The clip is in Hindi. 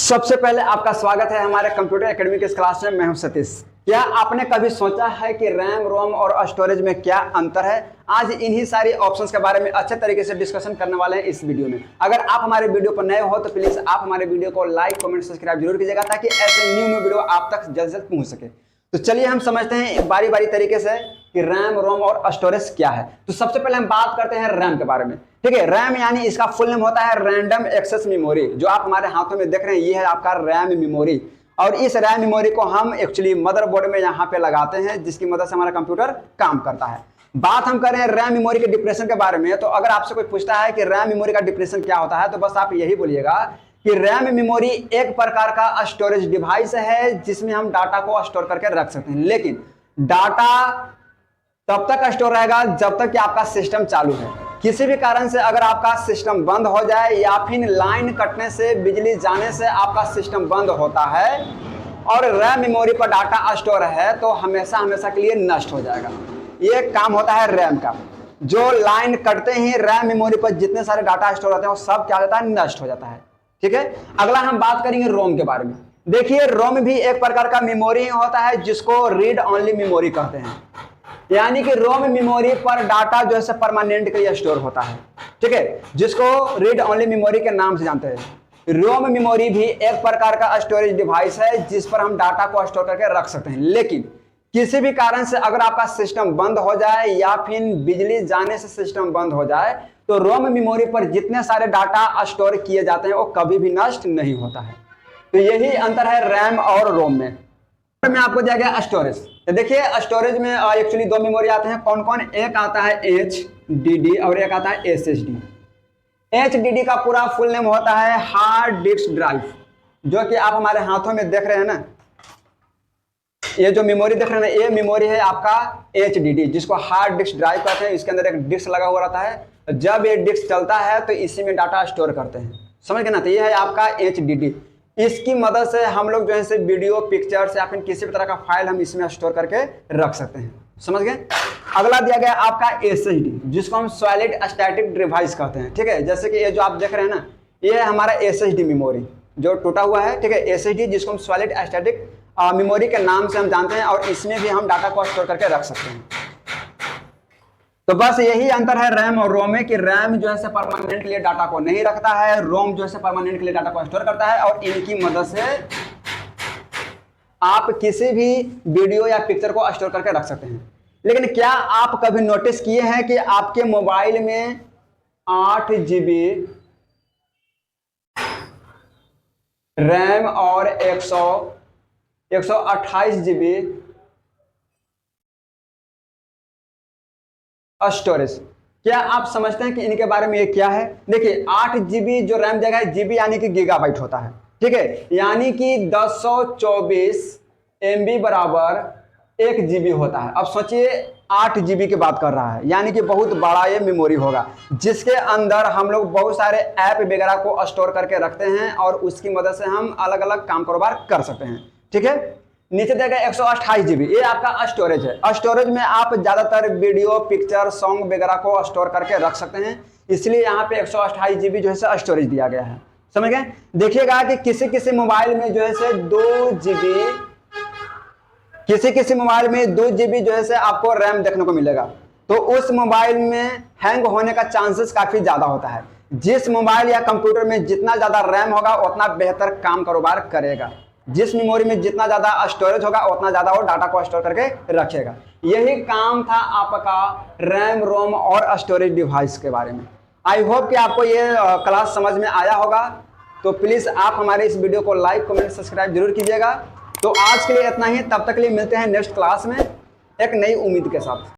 सबसे पहले आपका स्वागत है हमारे कंप्यूटर एकेडमी के क्लास में। मैं हूं सतीश। क्या आपने कभी सोचा है कि रैम, रोम और स्टोरेज में क्या अंतर है? आज इन्हीं सारी ऑप्शंस के बारे में अच्छे तरीके से डिस्कशन करने वाले हैं इस वीडियो में। अगर आप हमारे वीडियो पर नए हो तो प्लीज आप हमारे वीडियो को लाइक, कमेंट, सब्सक्राइब जरूर कीजिएगा ताकि ऐसे न्यू वीडियो आप तक जल्द से जल्द पहुंच सके। तो चलिए हम समझते हैं बारी बारी तरीके से कि रैम, रोम और स्टोरेज क्या है। तो सबसे पहले हम बात करते हैं रैम के बारे में। ठीक है, रैम यानी इसका फुल नेम होता है रैंडम एक्सेस मेमोरी। जो आप हमारे हाथों में देख रहे हैं ये है आपका रैम मेमोरी। और इस रैम मेमोरी को हम एक्चुअली मदरबोर्ड में यहाँ पे लगाते हैं, जिसकी मदद से हमारा कंप्यूटर काम करता है। बात हम कर रहे हैं रैम मेमोरी के डिप्रेशन के बारे में। तो अगर आपसे कोई पूछता है कि रैम मेमोरी का डिप्रेशन क्या होता है, तो बस आप यही बोलिएगा कि रैम मेमोरी एक प्रकार का स्टोरेज डिवाइस है जिसमें हम डाटा को स्टोर करके रख सकते हैं। लेकिन डाटा तब तक स्टोर रहेगा जब तक कि आपका सिस्टम चालू है। किसी भी कारण से अगर आपका सिस्टम बंद हो जाए या फिर लाइन कटने से, बिजली जाने से आपका सिस्टम बंद होता है और रैम मेमोरी पर डाटा स्टोर है तो हमेशा हमेशा के लिए नष्ट हो जाएगा। ये काम होता है रैम का। जो लाइन कटते ही रैम मेमोरी पर जितने सारे डाटा स्टोर होते हैं वो सब क्या हो जाता है, नष्ट हो जाता है। ठीक है, अगला हम बात करेंगे रोम के बारे में। देखिए, रोम भी एक प्रकार का मेमोरी होता है जिसको रीड ओनली मेमोरी कहते हैं। यानी कि रोम मेमोरी पर डाटा जो है परमानेंट के लिए स्टोर होता है। ठीक है, जिसको रीड ओनली मेमोरी के नाम से जानते हैं। रोम मेमोरी भी एक प्रकार का स्टोरेज डिवाइस है जिस पर हम डाटा को स्टोर करके रख सकते हैं। लेकिन किसी भी कारण से अगर आपका सिस्टम बंद हो जाए या फिर बिजली जाने से सिस्टम बंद हो जाए तो रोम मेमोरी पर जितने सारे डाटा स्टोर किए जाते हैं वो कभी भी नष्ट नहीं होता है। तो यही अंतर है रैम और रोम में। आपको दिया गया स्टोरेज। तो देखिए, स्टोरेज में एक्चुअली दो मेमोरी आते हैं। कौन कौन? एक आता है HDD और एक आता है SSD। HDD का पूरा फुल नेम होता है हार्ड डिस्क ड्राइव, जो कि आप हमारे हाथों में देख रहे हैं ना। ये जो मेमोरी देख रहे हैं ना, ये मेमोरी है आपका HDD, जिसको हार्ड डिस्क ड्राइव कहते हैं। इसके अंदर एक डिस्क लगा हुआ रहता है। जब ये डिस्क चलता है तो इसी में डाटा स्टोर करते हैं। समझ गए ना? तो ये है आपका HDD। इसकी मदद से हम लोग जो है वीडियो, पिक्चर्स या फिर किसी भी तरह का फाइल हम इसमें स्टोर करके रख सकते हैं। समझ गए? अगला दिया गया आपका SSD, जिसको हम सॉलिड स्टैटिक डिवाइस कहते हैं। ठीक है, जैसे कि ये जो आप देख रहे हैं ना, ये है हमारा SSD मेमोरी जो टूटा हुआ है। ठीक है, SSD जिसको हम सॉलिड स्टैटिक मेमोरी के नाम से हम जानते हैं, और इसमें भी हम डाटा को स्टोर करके रख सकते हैं। तो बस यही अंतर है रैम और रोम में कि रैम जो है परमानेंट के लिए डाटा को नहीं रखता है, रोम जो है परमानेंट के लिए डाटा को स्टोर करता है। और इनकी मदद से आप किसी भी वीडियो या पिक्चर को स्टोर करके रख सकते हैं। लेकिन क्या आप कभी नोटिस किए हैं कि आपके मोबाइल में 8 GB रैम और 128 GB स्टोरेज? क्या आप समझते हैं कि इनके बारे में ये क्या है? देखिए, 8 GB जो रैम जगह है, GB यानी कि गीगाबाइट होता है। ठीक है, यानी कि 1024 MB बराबर 1 GB होता है। अब सोचिए 8 GB की बात कर रहा है, यानी कि बहुत बड़ा ये मेमोरी होगा जिसके अंदर हम लोग बहुत सारे ऐप वगैरह को स्टोर करके रखते हैं और उसकी मदद से हम अलग अलग काम कारोबार कर सकते हैं। ठीक है, नीचे देगा 128 GB, ये आपका स्टोरेज है। स्टोरेज में आप ज्यादातर वीडियो, पिक्चर, सॉन्ग वगैरह को स्टोर करके रख सकते हैं, इसलिए यहाँ पे 128 GB जो है स्टोरेज दिया गया है। समझ गए? देखिएगा कि किसी किसी मोबाइल में जो है 2 GB, किसी मोबाइल में 2 GB जो है आपको रैम देखने को मिलेगा। तो उस मोबाइल में हैंग होने का चांसेस काफी ज्यादा होता है। जिस मोबाइल या कंप्यूटर में जितना ज्यादा रैम होगा उतना बेहतर काम कारोबार करेगा। जिस मेमोरी में जितना ज्यादा स्टोरेज होगा उतना ज्यादा वो डाटा को स्टोर करके रखेगा। यही काम था आपका रैम, रोम और स्टोरेज डिवाइस के बारे में। आई होप कि आपको ये क्लास समझ में आया होगा। तो प्लीज आप हमारे इस वीडियो को लाइक, कमेंट, सब्सक्राइब जरूर कीजिएगा। तो आज के लिए इतना ही। तब तक के लिए मिलते हैं नेक्स्ट क्लास में एक नई उम्मीद के साथ।